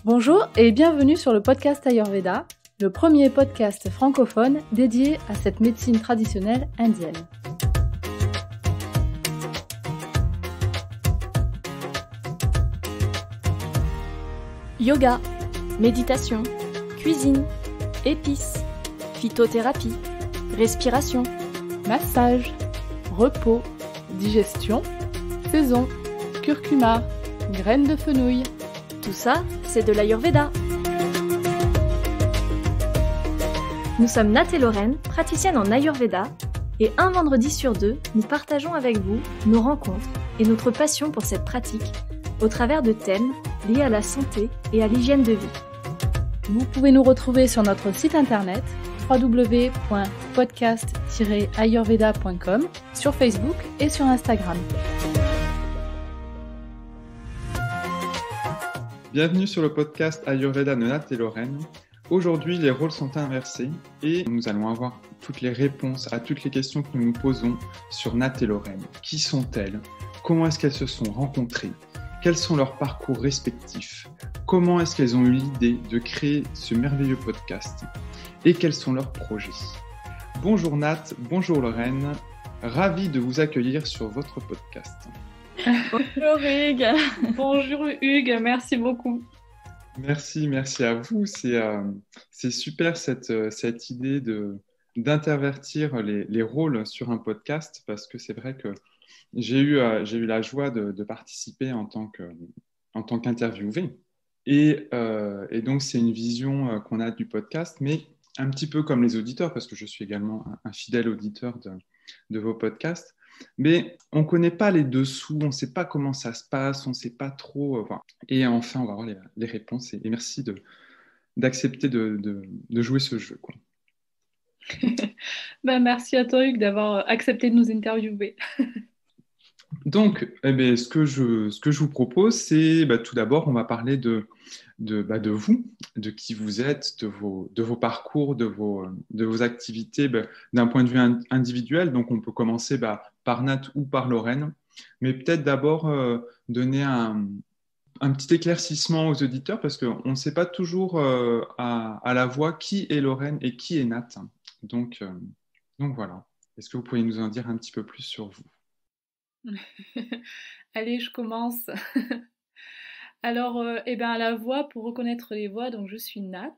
Bonjour et bienvenue sur le podcast Ayurveda, le premier podcast francophone dédié à cette médecine traditionnelle indienne. Yoga, méditation, cuisine, épices, phytothérapie, respiration, Massage, repos, digestion, saison, curcuma, graines de fenouil. tout ça, c'est de l'Ayurveda. Nous sommes Nat et Lorraine, praticiennes en Ayurveda, et un vendredi sur deux, nous partageons avec vous nos rencontres et notre passion pour cette pratique au travers de thèmes liés à la santé et à l'hygiène de vie. Vous pouvez nous retrouver sur notre site internet www.podcast-ayurveda.com, sur Facebook et sur Instagram. Bienvenue sur le podcast Ayurveda de Nat et Lorraine. Aujourd'hui, les rôles sont inversés et nous allons avoir toutes les réponses à toutes les questions que nous nous posons sur Nat et Lorraine. Qui sont-elles? Comment est-ce qu'elles se sont rencontrées? Quels sont leurs parcours respectifs? Comment est-ce qu'elles ont eu l'idée de créer ce merveilleux podcast? Et quels sont leurs projets? Bonjour Nat, bonjour Lorraine, ravi de vous accueillir sur votre podcast. Bonjour Hugues. Bonjour Hugues, merci beaucoup. Merci à vous. C'est super cette idée d'intervertir les rôles sur un podcast, parce que c'est vrai que j'ai eu la joie de participer en tant qu'interviewé. Et donc, c'est une vision qu'on a du podcast, mais un petit peu comme les auditeurs, parce que je suis également un fidèle auditeur de vos podcasts. Mais on ne connaît pas les dessous, on ne sait pas comment ça se passe, on ne sait pas trop. Voilà. Et enfin, on va voir les réponses. Et merci d'accepter de jouer ce jeu, quoi. Merci à toi Hugues d'avoir accepté de nous interviewer. Donc, ce que je vous propose, c'est tout d'abord, on va parler de vous, de qui vous êtes, de vos parcours, de vos activités d'un point de vue individuel. Donc, on peut commencer par Nat ou par Lorraine, mais peut-être d'abord donner un petit éclaircissement aux auditeurs, parce qu'on ne sait pas toujours à la voix qui est Lorraine et qui est Nat. Donc voilà. Est-ce que vous pourriez nous en dire un petit peu plus sur vous? Allez, je commence. Alors, à la voix, pour reconnaître les voix, donc je suis Nat.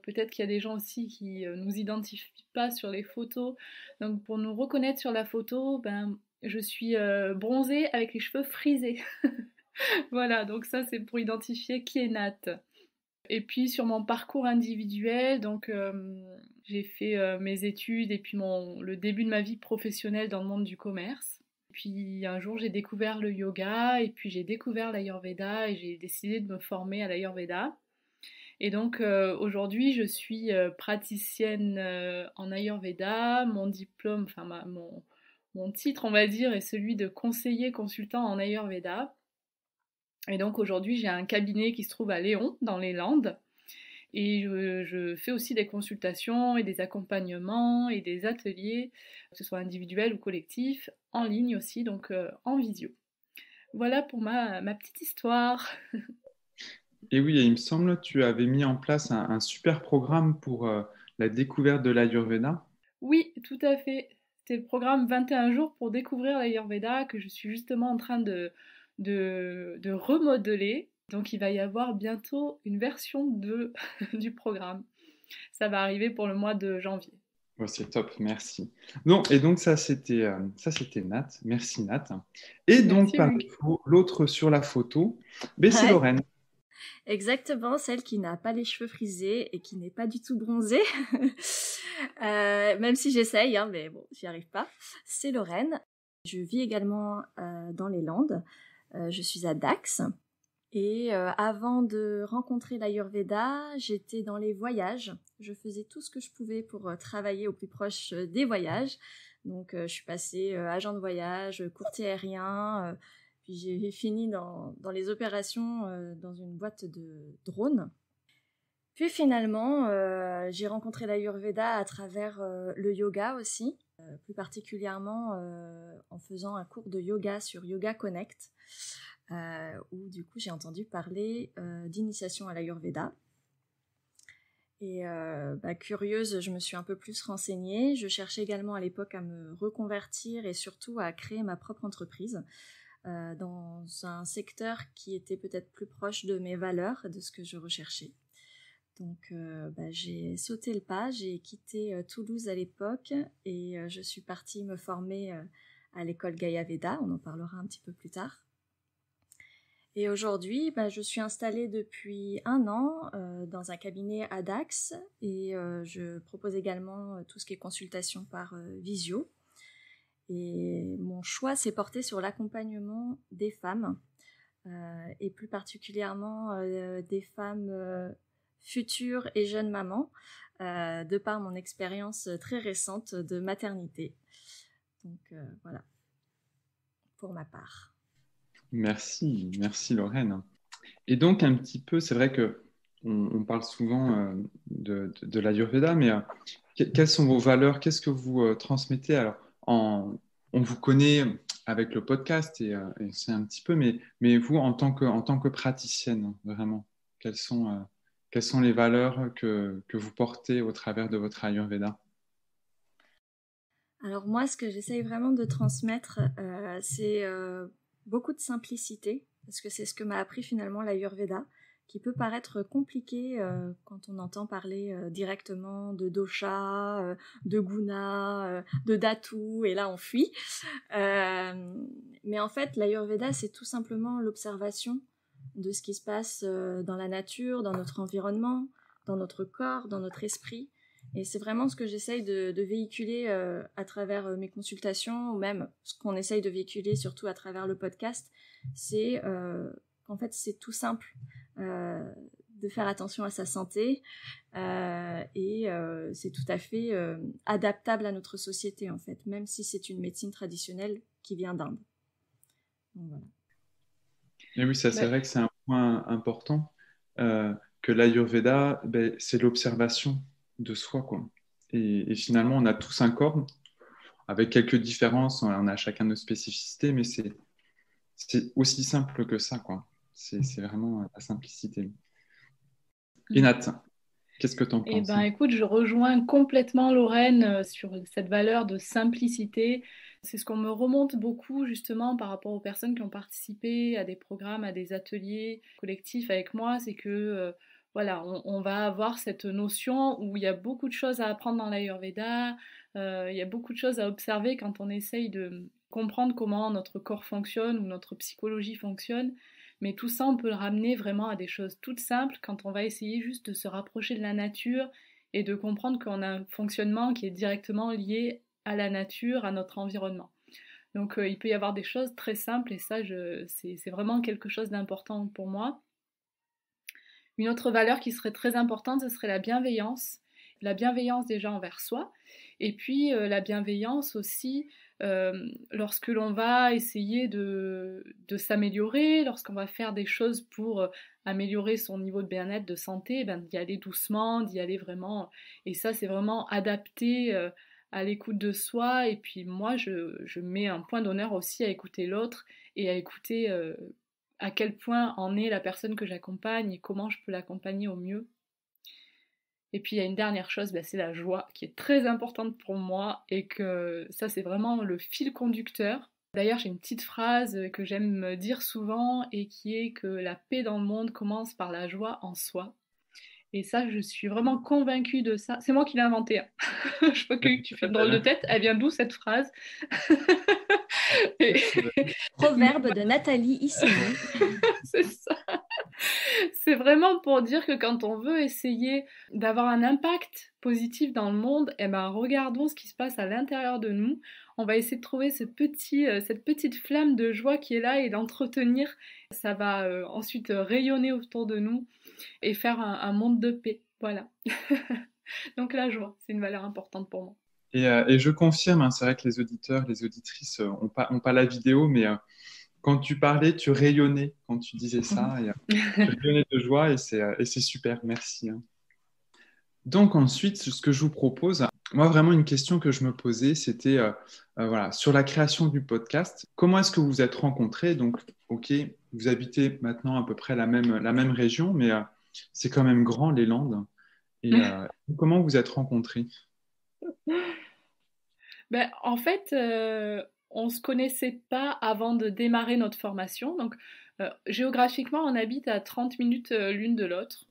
Peut-être qu'il y a des gens aussi qui nous identifient pas sur les photos. Donc pour nous reconnaître sur la photo, je suis bronzée avec les cheveux frisés. Voilà, donc ça c'est pour identifier qui est Nat. Et puis sur mon parcours individuel, donc j'ai fait mes études et puis le début de ma vie professionnelle dans le monde du commerce. Puis un jour j'ai découvert le yoga et puis j'ai découvert l'Ayurveda et j'ai décidé de me former à l'Ayurveda. Et donc aujourd'hui je suis praticienne en Ayurveda. Mon diplôme, mon titre on va dire est celui de conseiller consultant en Ayurveda. Et donc aujourd'hui j'ai un cabinet qui se trouve à Léon dans les Landes. Et je fais aussi des consultations et des accompagnements et des ateliers, que ce soit individuels ou collectifs, en ligne aussi, donc en visio. Voilà pour ma petite histoire. Et oui, il me semble que tu avais mis en place un super programme pour la découverte de l'Ayurveda. Oui, tout à fait. C'était le programme 21 jours pour découvrir l'Ayurveda que je suis justement en train de remodeler. Donc il va y avoir bientôt une version 2 du programme. Ça va arriver pour le mois de janvier. Oh, c'est top, merci. Non, et donc ça c'était Nat. Merci Nat. Et donc par défaut, l'autre sur la photo, c'est Lorraine. Exactement, celle qui n'a pas les cheveux frisés et qui n'est pas du tout bronzée. Même si j'essaye, mais bon, j'y arrive pas. C'est Lorraine. Je vis également dans les Landes. Je suis à Dax. Et avant de rencontrer l'Ayurveda, j'étais dans les voyages. Je faisais tout ce que je pouvais pour travailler au plus proche des voyages. Donc je suis passée agent de voyage, courtier aérien, puis j'ai fini dans les opérations dans une boîte de drones. Puis finalement, j'ai rencontré l'Ayurveda à travers le yoga aussi, plus particulièrement en faisant un cours de yoga sur Yoga Connect. où du coup j'ai entendu parler d'initiation à l'Ayurveda. Et curieuse, je me suis un peu plus renseignée. Je cherchais également à l'époque à me reconvertir et surtout à créer ma propre entreprise dans un secteur qui était peut-être plus proche de mes valeurs, de ce que je recherchais. Donc j'ai sauté le pas, j'ai quitté Toulouse à l'époque et je suis partie me former à l'école Gaia Veda, on en parlera un petit peu plus tard. Et aujourd'hui, je suis installée depuis 1 an dans un cabinet à Dax et je propose également tout ce qui est consultation par visio. Et mon choix s'est porté sur l'accompagnement des femmes et plus particulièrement des femmes futures et jeunes mamans de par mon expérience très récente de maternité. Donc voilà, pour ma part. Merci Lorraine. Et donc un petit peu, c'est vrai que on parle souvent de l'Ayurveda, mais quelles sont vos valeurs? Qu'est-ce que vous transmettez? Alors, on vous connaît avec le podcast et c'est un petit peu, mais vous en tant que praticienne, vraiment, quelles sont les valeurs que vous portez au travers de votre Ayurveda? Alors moi, ce que j'essaye vraiment de transmettre, c'est beaucoup de simplicité, parce que c'est ce que m'a appris finalement l'Ayurveda, qui peut paraître compliqué quand on entend parler directement de dosha, de guna, de dhatu, et là on fuit. Mais en fait, l'Ayurveda, c'est tout simplement l'observation de ce qui se passe dans la nature, dans notre environnement, dans notre corps, dans notre esprit. Et c'est vraiment ce que j'essaye de véhiculer à travers mes consultations, ou même ce qu'on essaye de véhiculer surtout à travers le podcast, c'est qu'en fait c'est tout simple de faire attention à sa santé et c'est tout à fait adaptable à notre société en fait, même si c'est une médecine traditionnelle qui vient d'Inde. Donc, voilà. Et oui, ça c'est vrai que c'est un point important, que l'Ayurveda, c'est l'observation de soi, quoi. Et finalement, on a tous un corps, avec quelques différences, on a chacun nos spécificités, mais c'est aussi simple que ça, quoi. C'est vraiment la simplicité. Et Nat, qu'est-ce que tu en penses? Écoute, je rejoins complètement Lorraine sur cette valeur de simplicité. C'est ce qu'on me remonte beaucoup justement par rapport aux personnes qui ont participé à des programmes, à des ateliers collectifs avec moi, c'est que voilà, on va avoir cette notion où il y a beaucoup de choses à apprendre dans l'Ayurveda, il y a beaucoup de choses à observer quand on essaye de comprendre comment notre corps fonctionne ou notre psychologie fonctionne, mais tout ça on peut le ramener vraiment à des choses toutes simples quand on va essayer juste de se rapprocher de la nature et de comprendre qu'on a un fonctionnement qui est directement lié à la nature, à notre environnement. Donc il peut y avoir des choses très simples et ça c'est vraiment quelque chose d'important pour moi. Une autre valeur qui serait très importante, ce serait la bienveillance. La bienveillance déjà envers soi, et puis la bienveillance aussi lorsque l'on va essayer de s'améliorer, lorsqu'on va faire des choses pour améliorer son niveau de bien-être, de santé, d'y aller doucement, d'y aller vraiment. Et ça, c'est vraiment adapté à l'écoute de soi. Et puis moi, je mets un point d'honneur aussi à écouter l'autre et à écouter à quel point en est la personne que j'accompagne et comment je peux l'accompagner au mieux. Et puis il y a une dernière chose, c'est la joie qui est très importante pour moi et que ça c'est vraiment le fil conducteur. D'ailleurs j'ai une petite phrase que j'aime dire souvent et qui est que la paix dans le monde commence par la joie en soi. Et ça je suis vraiment convaincue de ça. C'est moi qui l'ai inventé. Hein. Je vois que tu fais une drôle de tête. Elle vient d'où cette phrase? Proverbe de Nathalie Issimi. C'est ça. C'est vraiment pour dire que quand on veut essayer d'avoir un impact positif dans le monde, regardons ce qui se passe à l'intérieur de nous. On va essayer de trouver cette petite flamme de joie qui est là et d'entretenir. Ça va ensuite rayonner autour de nous et faire un monde de paix. Voilà. Donc la joie, c'est une valeur importante pour moi. Et je confirme, hein, c'est vrai que les auditeurs, les auditrices n'ont pas la vidéo, mais quand tu parlais, tu rayonnais quand tu disais ça. Et, tu rayonnais de joie et c'est super, merci. Hein. Donc ensuite, ce que je vous propose, moi vraiment une question que je me posais, c'était voilà, sur la création du podcast. Comment est-ce que vous vous êtes rencontrés? Donc, ok, vous habitez maintenant à peu près la même région, mais c'est quand même grand, les Landes. Et comment vous êtes rencontrés? Ben, en fait, on se connaissait pas avant de démarrer notre formation. Donc, géographiquement, on habite à 30 minutes l'une de l'autre.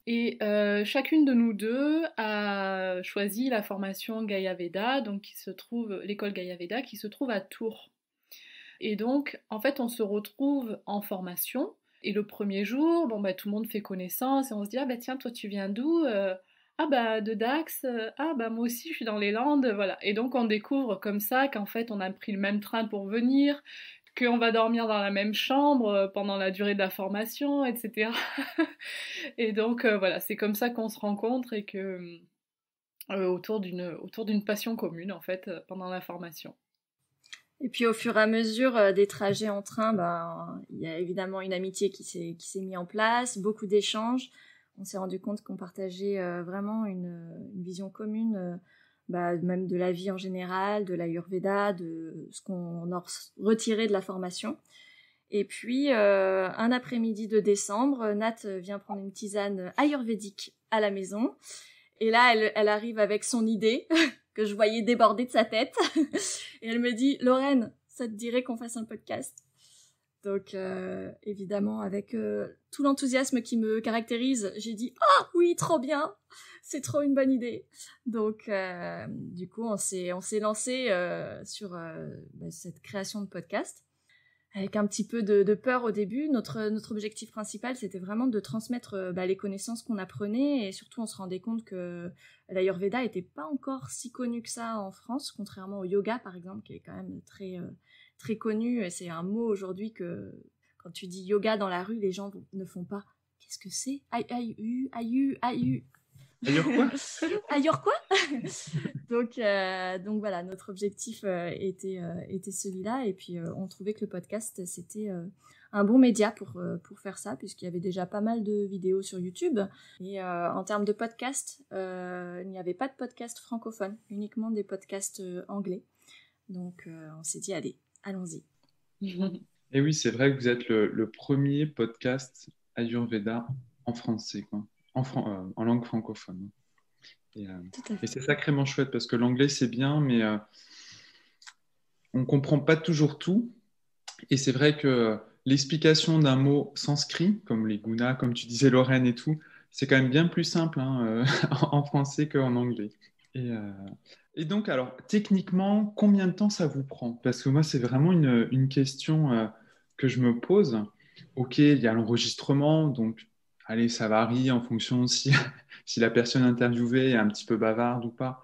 Et chacune de nous deux a choisi la formation Gaia Veda, donc l'école Gaia Veda, qui se trouve à Tours. Et donc, en fait, on se retrouve en formation. Et le premier jour, bon, bah, tout le monde fait connaissance et on se dit, ah bah tiens, toi tu viens d'où? Ah bah de Dax, ah bah moi aussi je suis dans les Landes, voilà. Et donc on découvre comme ça qu'en fait on a pris le même train pour venir, qu'on va dormir dans la même chambre pendant la durée de la formation, etc. Et donc voilà, c'est comme ça qu'on se rencontre et que autour d'une passion commune en fait pendant la formation. Et puis au fur et à mesure des trajets en train, ben, il y a évidemment une amitié qui s'est mise en place, beaucoup d'échanges. On s'est rendu compte qu'on partageait vraiment une vision commune, même de la vie en général, de l'Ayurveda, de ce qu'on en retirait de la formation. Et puis, un après-midi de décembre, Nat vient prendre une tisane ayurvédique à la maison. Et là, elle arrive avec son idée que je voyais déborder de sa tête. Et elle me dit, Lorraine, ça te dirait qu'on fasse un podcast? Donc, évidemment, avec tout l'enthousiasme qui me caractérise, j'ai dit « Ah oui, trop bien! C'est trop une bonne idée !» Donc, du coup, on s'est lancé sur cette création de podcast. Avec un petit peu de peur au début. Notre objectif principal, c'était vraiment de transmettre les connaissances qu'on apprenait. Et surtout, on se rendait compte que l'Ayurveda n'était pas encore si connu que ça en France, contrairement au yoga, par exemple, qui est quand même très connu. Et c'est un mot aujourd'hui que, quand tu dis yoga dans la rue, les gens ne font pas « Qu'est-ce que c'est ? Aïe. D'ailleurs, quoi? Ailleurs quoi? Donc voilà, notre objectif était celui-là. Et puis on trouvait que le podcast, c'était un bon média pour faire ça, puisqu'il y avait déjà pas mal de vidéos sur YouTube. Et en termes de podcast, il n'y avait pas de podcast francophone, uniquement des podcasts anglais. Donc on s'est dit, allez, allons-y. Et oui, c'est vrai que vous êtes le premier podcast Ayurveda en français, quoi. En langue francophone. Et c'est sacrément chouette parce que l'anglais, c'est bien, mais on ne comprend pas toujours tout. Et c'est vrai que l'explication d'un mot sanskrit, comme les gunas, comme tu disais Lorraine et tout, c'est quand même bien plus simple en français qu'en anglais. Et donc, alors, techniquement, combien de temps ça vous prend? Parce que moi, c'est vraiment une question que je me pose. Ok, il y a l'enregistrement, donc allez, ça varie en fonction si la personne interviewée est un petit peu bavarde ou pas.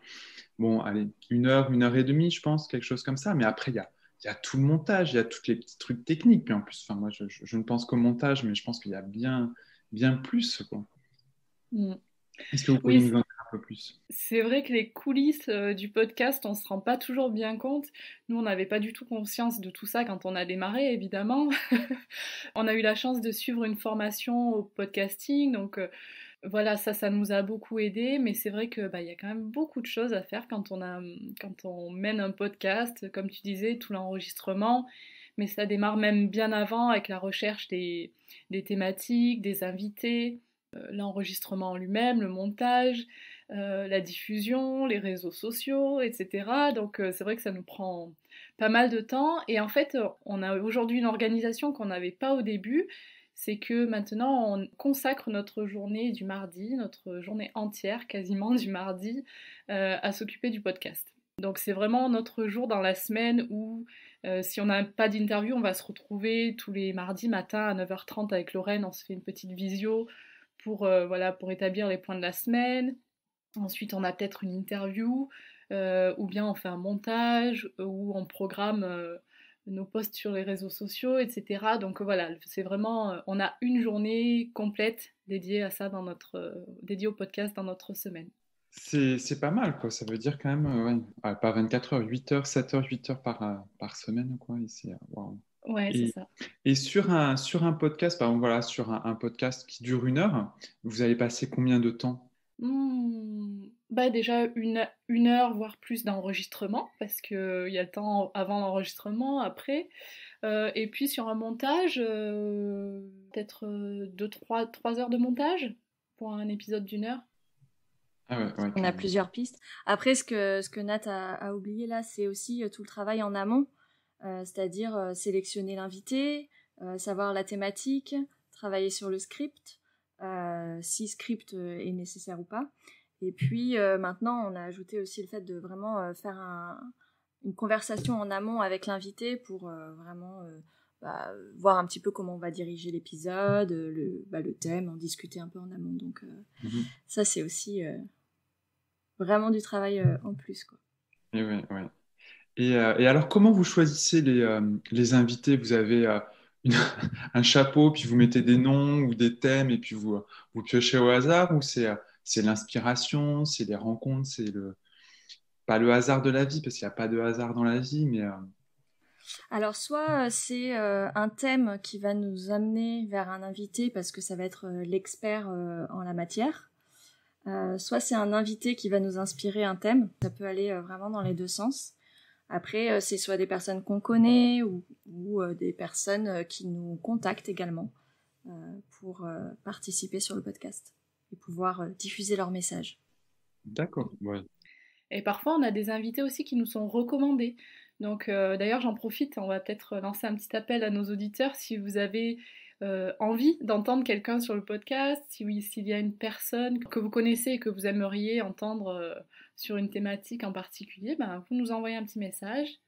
Bon, allez, 1 heure et demie, je pense, quelque chose comme ça. Mais après, il y a tout le montage, il y a tous les petits trucs techniques. Puis en plus, enfin, moi, je ne pense qu'au montage, mais je pense qu'il y a bien plus, quoi. Mm. Est-ce que vous pourriez nous en dire un peu plus? C'est vrai que les coulisses du podcast, on se rend pas toujours bien compte. Nous, on n'avait pas du tout conscience de tout ça quand on a démarré, évidemment. On a eu la chance de suivre une formation au podcasting, donc voilà, ça nous a beaucoup aidé. Mais c'est vrai que y a quand même beaucoup de choses à faire quand on mène un podcast, comme tu disais, tout l'enregistrement. Mais ça démarre même bien avant avec la recherche des thématiques, des invités, l'enregistrement en lui-même, le montage, la diffusion, les réseaux sociaux, etc. Donc c'est vrai que ça nous prend pas mal de temps. Et en fait, on a aujourd'hui une organisation qu'on n'avait pas au début. C'est que maintenant, on consacre notre journée du mardi, notre journée entière quasiment du mardi, à s'occuper du podcast. Donc c'est vraiment notre jour dans la semaine où, si on n'a pas d'interview, on va se retrouver tous les mardis matin à 9h30 avec Lorraine, on se fait une petite visio pour établir les points de la semaine. Ensuite, on a peut-être une interview, ou bien on fait un montage, ou on programme nos posts sur les réseaux sociaux, etc. Donc voilà, c'est vraiment, on a une journée complète dédiée à ça dédiée au podcast dans notre semaine. C'est pas mal, quoi. Ça veut dire quand même, pas 24 heures, 8 heures, 7 heures, 8 heures par semaine, quoi. Wow. Ouais, c'est ça. Et sur un podcast, par exemple, voilà, sur un podcast qui dure 1 heure, vous allez passer combien de temps? Déjà une heure, voire plus d'enregistrement, parce qu'il y a le temps avant l'enregistrement, après. Et puis sur un montage, peut-être 3 heures de montage pour un épisode d'1 heure. Ah ouais, On a carrément. plusieurs pistes. Après, ce que Nat a oublié là, c'est aussi tout le travail en amont, c'est-à-dire sélectionner l'invité, savoir la thématique, travailler sur le script, si script est nécessaire ou pas. Et puis maintenant, on a ajouté aussi le fait de vraiment faire une conversation en amont avec l'invité pour vraiment voir un petit peu comment on va diriger l'épisode, le thème, en discuter un peu en amont. Donc ça, c'est aussi vraiment du travail en plus, quoi. Et ouais, ouais. Et alors, comment vous choisissez les invités? Vous avez une- un chapeau, puis vous mettez des noms ou des thèmes, et puis vous piochez au hasard, ou c'est l'inspiration, c'est les rencontres, pas le hasard de la vie, parce qu'il n'y a pas de hasard dans la vie, mais Alors, soit c'est un thème qui va nous amener vers un invité parce que ça va être l'expert en la matière, soit c'est un invité qui va nous inspirer un thème. Ça peut aller vraiment dans les deux sens. Après, c'est soit des personnes qu'on connaît ou des personnes qui nous contactent également pour participer sur le podcast et pouvoir diffuser leur message. d'accord. Ouais. Et parfois, on a des invités aussi qui nous sont recommandés. Donc, d'ailleurs, j'en profite, on va peut-être lancer un petit appel à nos auditeurs. Si vous avez envie d'entendre quelqu'un sur le podcast, s'il y a une personne que vous connaissez et que vous aimeriez entendre sur une thématique en particulier, vous nous envoyez un petit message,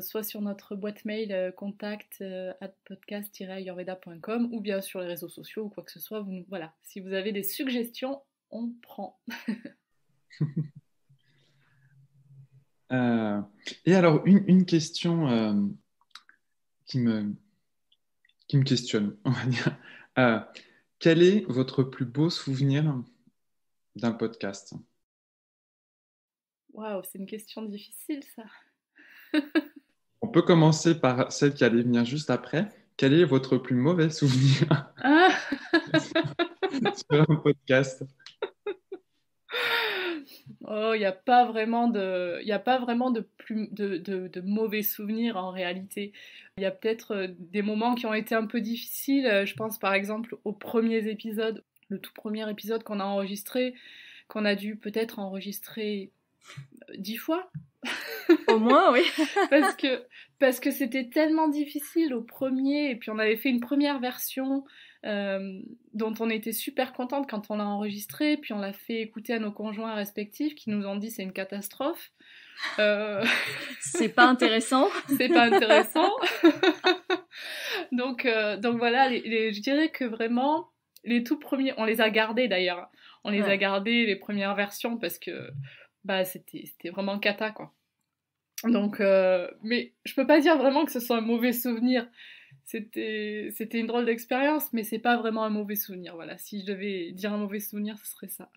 soit sur notre boîte mail contact@podcast-ayurveda.com ou bien sur les réseaux sociaux ou quoi que ce soit. Voilà, si vous avez des suggestions, on prend. Et alors, une question qui qui me questionne, on va dire. Euh, Quel est votre plus beau souvenir d'un podcast? Waouh, c'est une question difficile, ça. On peut commencer par celle qui allait venir juste après. Quel est votre plus mauvais souvenir Ah sur un podcast? Oh, il n'y a pas vraiment de mauvais souvenirs en réalité. Il y a peut-être des moments qui ont été un peu difficiles. Je pense par exemple aux premiers épisodes, le tout premier épisode qu'on a enregistré, qu'on a dû peut-être enregistrer 10 fois. Au moins, oui. parce que c'était tellement difficile au premier, et puis on avait fait une première version dont on était super contente quand on l'a enregistrée, puis on l'a fait écouter à nos conjoints respectifs qui nous ont dit c'est une catastrophe. C'est pas intéressant. C'est pas intéressant. donc voilà, je dirais que vraiment, les tout premiers, on les a gardés d'ailleurs. On les a gardés, les premières versions, parce que c'était vraiment cata, quoi. Donc, mais je peux pas dire vraiment que ce soit un mauvais souvenir. C'était une drôle d'expérience, mais c'est pas vraiment un mauvais souvenir. Voilà, si je devais dire un mauvais souvenir, ce serait ça.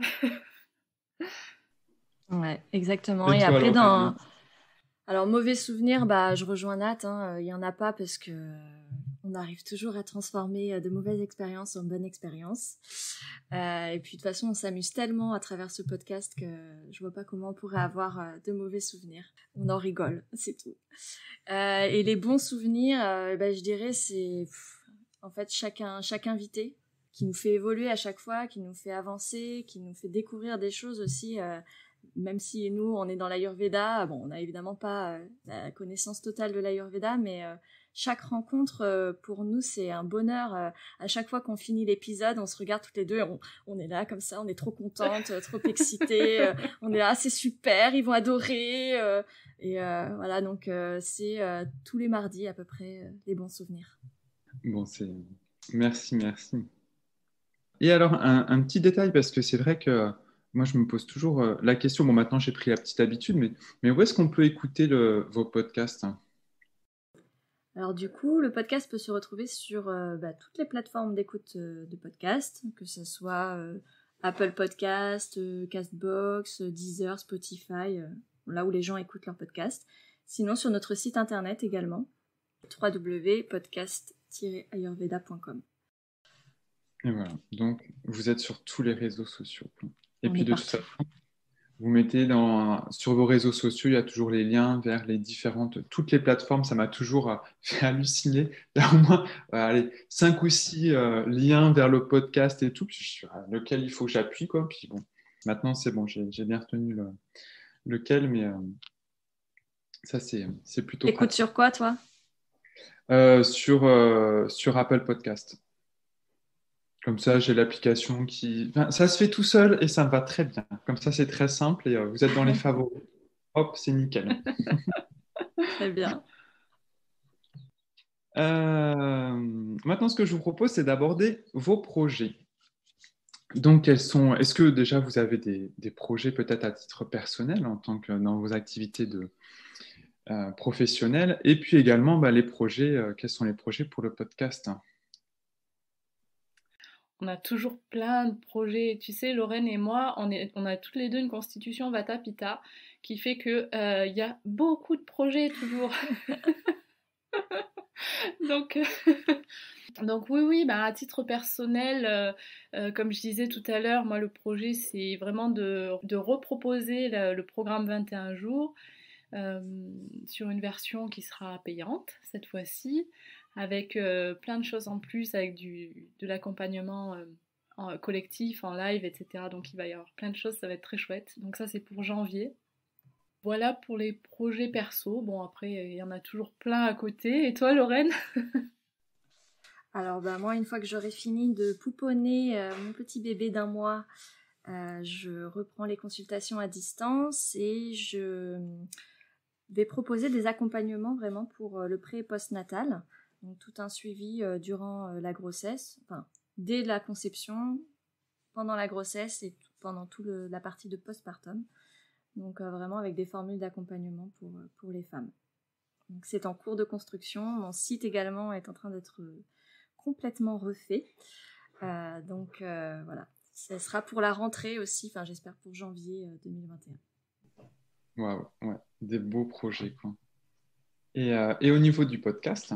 Ouais, exactement. Et Et toi, après, Laurent? alors, mauvais souvenir, je rejoins Nat, hein, il y en a pas parce que on arrive toujours à transformer de mauvaises expériences en bonnes expériences. Et puis, de toute façon, on s'amuse tellement à travers ce podcast que je vois pas comment on pourrait avoir de mauvais souvenirs. On en rigole, c'est tout. Et les bons souvenirs, je dirais, c'est en fait chaque invité qui nous fait évoluer à chaque fois, qui nous fait avancer, qui nous fait découvrir des choses aussi. Même si nous, on est dans l'Ayurveda, bon, on n'a évidemment pas la connaissance totale de l'Ayurveda, mais chaque rencontre, pour nous, c'est un bonheur. À chaque fois qu'on finit l'épisode, on se regarde toutes les deux, on est là comme ça, on est trop contente, trop excitée, on est là, c'est super, ils vont adorer. Voilà, donc c'est tous les mardis à peu près les bons souvenirs. Bon, merci. Et alors, un petit détail, parce que c'est vrai que moi, je me pose toujours la question. Bon, maintenant, j'ai pris la petite habitude, mais où est-ce qu'on peut écouter vos podcasts? Alors du coup, le podcast peut se retrouver sur toutes les plateformes d'écoute de podcasts, que ce soit Apple Podcast, Castbox, Deezer, Spotify, là où les gens écoutent leurs podcasts. Sinon, sur notre site internet également, www.podcast-ayurveda.com. Et voilà, donc vous êtes sur tous les réseaux sociaux. Et On puis est de toute partout. façon, vous mettez sur vos réseaux sociaux, il y a toujours les liens vers toutes les plateformes. Ça m'a toujours fait halluciner. Il y a au moins 5 ou 6 liens vers le podcast et tout. Puis je suis lequel il faut que j'appuie, quoi. Puis bon, maintenant c'est bon, j'ai bien retenu lequel, mais ça c'est plutôt T'écoutes pratique. sur quoi, toi? Sur Apple Podcast. Comme ça, j'ai l'application ça se fait tout seul et ça me va très bien. Comme ça, c'est très simple et vous êtes dans les favoris. Hop, c'est nickel. Très bien. Maintenant, ce que je vous propose, c'est d'aborder vos projets. Donc, est-ce que déjà vous avez des projets peut-être à titre personnel en tant que dans vos activités professionnelles et puis également les projets, quels sont les projets pour le podcast? On a toujours plein de projets. Tu sais, Lorraine et moi, on a toutes les deux une constitution Vata Pitta qui fait que y a beaucoup de projets toujours. Donc oui, à titre personnel, comme je disais tout à l'heure, moi le projet c'est vraiment de reproposer le programme 21 jours sur une version qui sera payante cette fois-ci, avec plein de choses en plus, avec de l'accompagnement collectif, en live, etc. Donc il va y avoir plein de choses, ça va être très chouette. Donc ça c'est pour janvier. Voilà pour les projets perso. Bon après il y en a toujours plein à côté. Et toi Lorraine? Alors moi, une fois que j'aurai fini de pouponner mon petit bébé d'1 mois, je reprends les consultations à distance et je vais proposer des accompagnements vraiment pour le pré- et post-natal. Donc tout un suivi durant la grossesse, enfin dès la conception, pendant la grossesse et pendant toute la partie de postpartum. Donc vraiment avec des formules d'accompagnement pour les femmes. Donc c'est en cours de construction. Mon site également est en train d'être complètement refait. Donc voilà, ce sera pour la rentrée aussi, enfin j'espère pour janvier 2021. Waouh, ouais, des beaux projets, quoi. Et au niveau du podcast?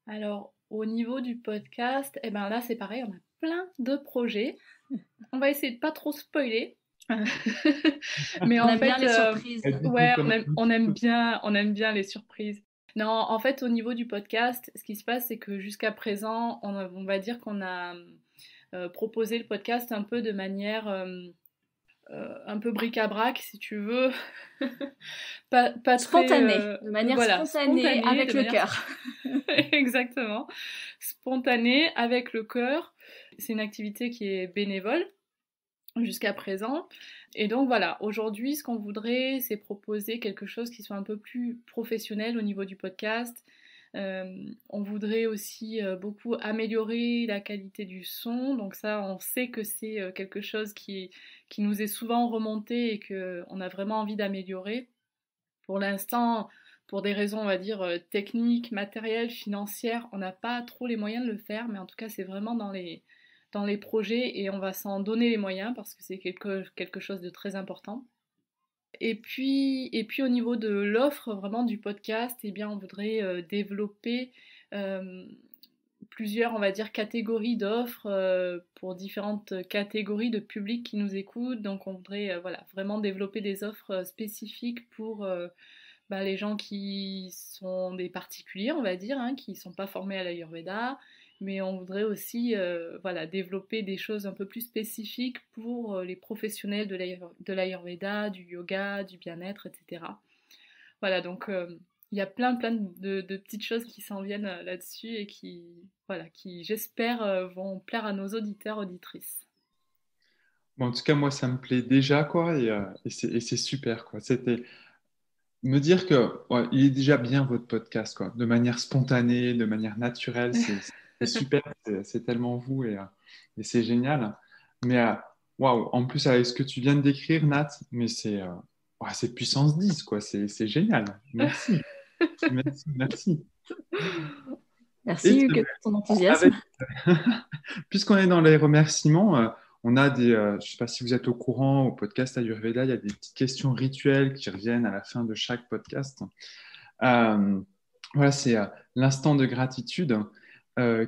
Alors, au niveau du podcast, là c'est pareil, on a plein de projets. On va essayer de pas trop spoiler. Mais on aime bien les surprises. Ouais, on aime bien les surprises. Non, en fait, au niveau du podcast, ce qui se passe, c'est que jusqu'à présent, on va dire qu'on a proposé le podcast un peu de manière un peu bric-à-brac, si tu veux. pas spontanée, très, de manière spontanée, avec le cœur. Exactement. Spontanée, avec le cœur. C'est une activité qui est bénévole jusqu'à présent. Et donc voilà, aujourd'hui, ce qu'on voudrait, c'est proposer quelque chose qui soit un peu plus professionnel au niveau du podcast. On voudrait aussi beaucoup améliorer la qualité du son. Donc ça, on sait que c'est quelque chose qui nous est souvent remonté et qu'on a vraiment envie d'améliorer. Pour l'instant, pour des raisons, on va dire, techniques, matérielles, financières, on n'a pas trop les moyens de le faire, mais en tout cas, c'est vraiment dans les projets et on va s'en donner les moyens parce que c'est quelque chose de très important. Et puis au niveau de l'offre vraiment du podcast, eh bien on voudrait développer plusieurs, on va dire, catégories d'offres pour différentes catégories de publics qui nous écoutent. Donc on voudrait vraiment développer des offres spécifiques pour les gens qui sont des particuliers, on va dire, qui ne sont pas formés à l'Ayurveda. Mais on voudrait aussi développer des choses un peu plus spécifiques pour les professionnels de l'Ayurveda, du yoga, du bien-être, etc. Voilà, donc il y a plein de petites choses qui s'en viennent là-dessus et qui j'espère, vont plaire à nos auditeurs, auditrices. Bon, en tout cas, moi, ça me plaît déjà, quoi, et c'est super, quoi. C'était me dire que il est déjà bien votre podcast, quoi, de manière spontanée, de manière naturelle, c'est super, c'est tellement vous et c'est génial. Mais waouh, en plus avec ce que tu viens de décrire, Nat, mais c'est puissance 10, quoi, c'est génial. Merci, merci. Merci Hugues pour ton enthousiasme. Puisqu'on est dans les remerciements, on a je ne sais pas si vous êtes au courant, au podcast Ayurveda, il y a des petites questions rituelles qui reviennent à la fin de chaque podcast. Voilà, c'est l'instant de gratitude.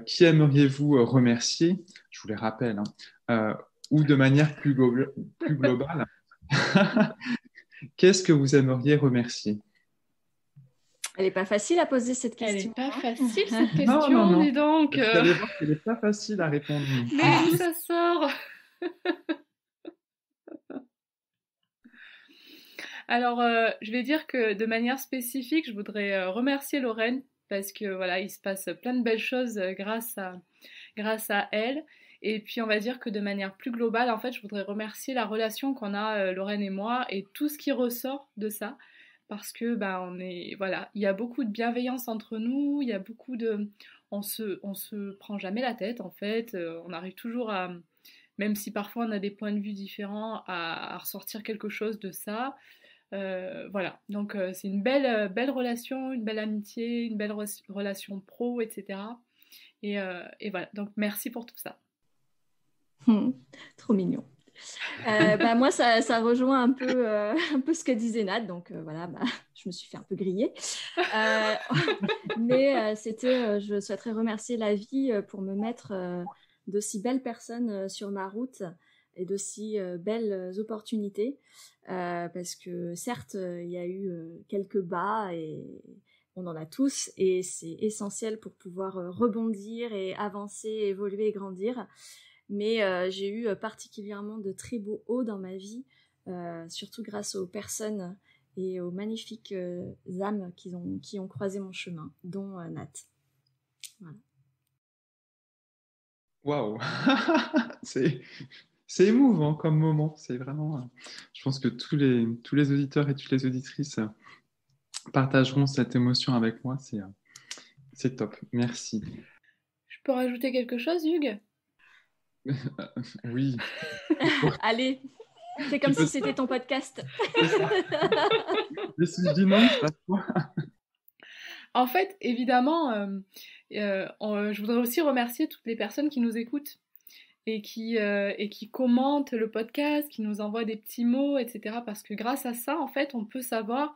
Qui aimeriez-vous remercier? Je vous les rappelle, ou de manière plus globale, Qu'est-ce que vous aimeriez remercier? Elle n'est pas facile à poser cette Elle question. n'est pas facile cette Non, question, non, non. dis donc. Vous allez voir qu'elle n'est pas facile à répondre. Mais d'où ça sort? Alors, je vais dire que de manière spécifique, je voudrais remercier Lorraine parce que voilà, il se passe plein de belles choses grâce à elle. Et puis, on va dire que de manière plus globale, en fait, je voudrais remercier la relation qu'on a, Lorraine et moi, et tout ce qui ressort de ça. Parce que, bah, voilà, il y a beaucoup de bienveillance entre nous, il y a beaucoup de, on se prend jamais la tête, en fait. On arrive toujours à, même si parfois on a des points de vue différents, à ressortir quelque chose de ça. Voilà, donc c'est une belle relation, une belle amitié, une belle relation pro, etc. Et voilà, donc merci pour tout ça. Trop mignon. Moi, ça rejoint un peu ce que disait Nat, donc voilà, je me suis fait un peu griller. Mais je souhaiterais remercier la vie pour me mettre d'aussi belles personnes sur ma route et d'aussi belles opportunités. Parce que certes, il y a eu quelques bas et on en a tous et c'est essentiel pour pouvoir rebondir et avancer, évoluer et grandir. Mais j'ai eu particulièrement de très beaux hauts dans ma vie, surtout grâce aux personnes et aux magnifiques âmes qui ont croisé mon chemin, dont Nat. Voilà. Waouh! C'est émouvant comme moment. C'est vraiment. Je pense que tous les auditeurs et toutes les auditrices partageront cette émotion avec moi. C'est top. Merci. Je peux rajouter quelque chose, Hugues? Oui. Allez, c'est comme si c'était ton podcast. Mais si je dis non, c'est pas toi. En fait, évidemment, je voudrais aussi remercier toutes les personnes qui nous écoutent et qui commentent le podcast, qui nous envoient des petits mots, etc. Parce que grâce à ça, en fait, on peut savoir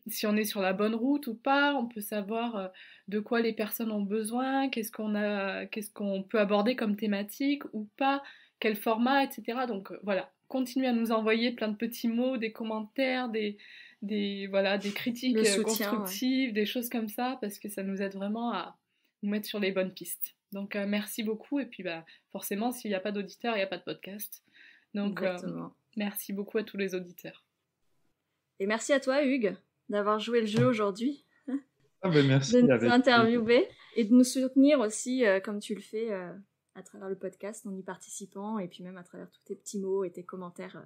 si on est sur la bonne route ou pas, on peut savoir de quoi les personnes ont besoin, qu'est-ce qu'on peut aborder comme thématique ou pas, quel format, etc. Donc voilà, continuez à nous envoyer plein de petits mots, des commentaires, voilà, des critiques constructives, des choses comme ça, parce que ça nous aide vraiment à nous mettre sur les bonnes pistes. Donc merci beaucoup, et puis forcément, s'il n'y a pas d'auditeurs, il n'y a pas de podcast. Donc merci beaucoup à tous les auditeurs. Et merci à toi, Hugues, d'avoir joué le jeu aujourd'hui. Merci. De nous interviewer et de nous soutenir aussi, comme tu le fais, à travers le podcast, en y participant, et puis même à travers tous tes petits mots et tes commentaires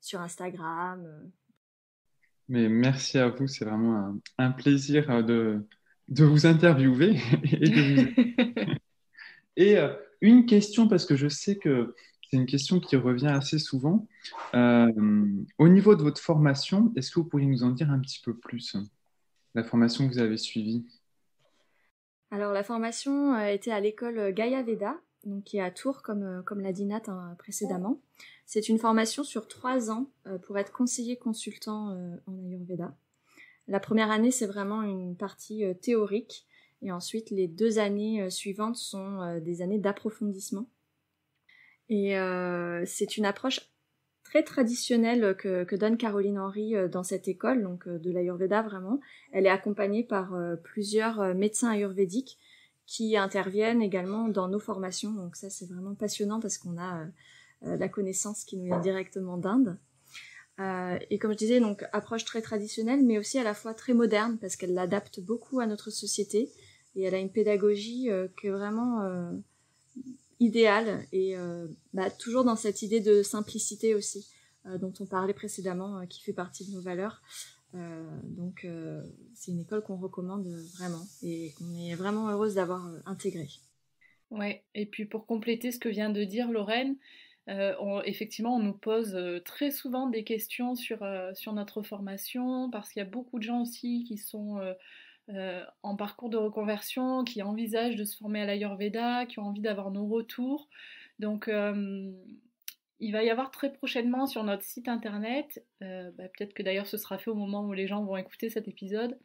sur Instagram. Mais merci à vous, c'est vraiment un plaisir de vous interviewer et de vous... Et une question, parce que je sais que c'est une question qui revient assez souvent. Au niveau de votre formation, est-ce que vous pourriez nous en dire un petit peu plus, la formation que vous avez suivie? Alors, la formation était à l'école Gaia Veda, donc qui est à Tours, comme l'a dit Nat précédemment. C'est une formation sur 3 ans pour être conseiller consultant en Ayurveda. La première année, c'est vraiment une partie théorique. Et ensuite, les 2 années suivantes sont des années d'approfondissement. Et c'est une approche très traditionnelle que donne Caroline Henry dans cette école, donc de l'Ayurveda vraiment. Elle est accompagnée par plusieurs médecins ayurvédiques qui interviennent également dans nos formations. Donc ça, c'est vraiment passionnant parce qu'on a la connaissance qui nous vient directement d'Inde. Et comme je disais, donc approche très traditionnelle, mais aussi à la fois très moderne parce qu'elle l'adapte beaucoup à notre société et elle a une pédagogie qui est vraiment idéale et toujours dans cette idée de simplicité aussi dont on parlait précédemment, qui fait partie de nos valeurs. Donc c'est une école qu'on recommande vraiment et qu'on est vraiment heureuse d'avoir intégrée. Ouais, et puis pour compléter ce que vient de dire Lorraine, effectivement, on nous pose très souvent des questions sur notre formation, parce qu'il y a beaucoup de gens aussi qui sont en parcours de reconversion, qui envisagent de se former à l'Ayurveda, qui ont envie d'avoir nos retours. Donc, il va y avoir très prochainement sur notre site internet, peut-être que d'ailleurs ce sera fait au moment où les gens vont écouter cet épisode,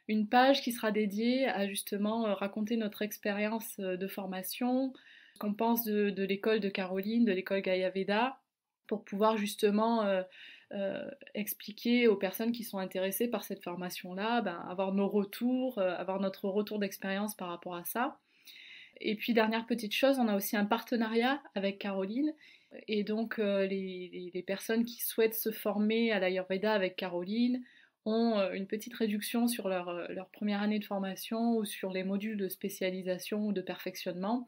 une page qui sera dédiée à justement raconter notre expérience de formation, ce qu'on pense de l'école de Caroline, de l'école Gaia Veda, pour pouvoir justement expliquer aux personnes qui sont intéressées par cette formation-là, avoir nos retours, avoir notre retour d'expérience par rapport à ça. Et puis dernière petite chose, on a aussi un partenariat avec Caroline, et donc les personnes qui souhaitent se former à l'Ayurveda avec Caroline ont une petite réduction sur leur première année de formation ou sur les modules de spécialisation ou de perfectionnement.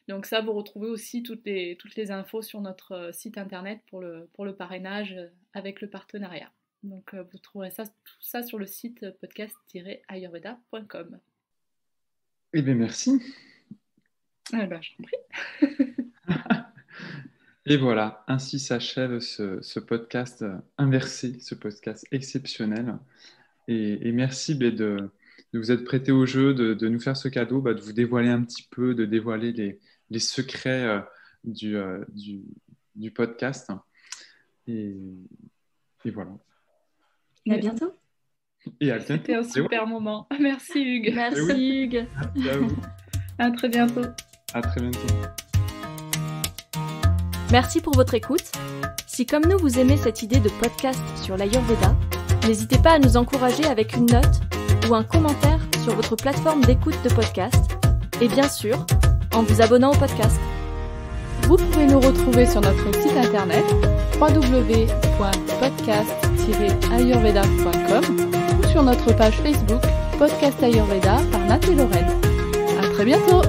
Donc ça, vous retrouvez aussi toutes les infos sur notre site internet pour le parrainage avec le partenariat. Donc vous trouverez tout ça sur le site podcast-ayurveda.com. Eh bien, merci. Je t'en prie. Et voilà, ainsi s'achève ce podcast inversé, ce podcast exceptionnel. Et merci de vous être prêté au jeu, de nous faire ce cadeau, de vous dévoiler un petit peu, de dévoiler les secrets du podcast. Et voilà. À bientôt. Et à bientôt. C'était un super moment. Merci Hugues. Merci Hugues. Merci à vous. À très bientôt. À très bientôt. Merci pour votre écoute. Si comme nous vous aimez cette idée de podcast sur l'Ayurveda, n'hésitez pas à nous encourager avec une note ou un commentaire sur votre plateforme d'écoute de podcast et bien sûr en vous abonnant au podcast. Vous pouvez nous retrouver sur notre site internet www.podcast-ayurveda.com ou sur notre page Facebook Podcast Ayurveda par Nat et Lorraine. À très bientôt!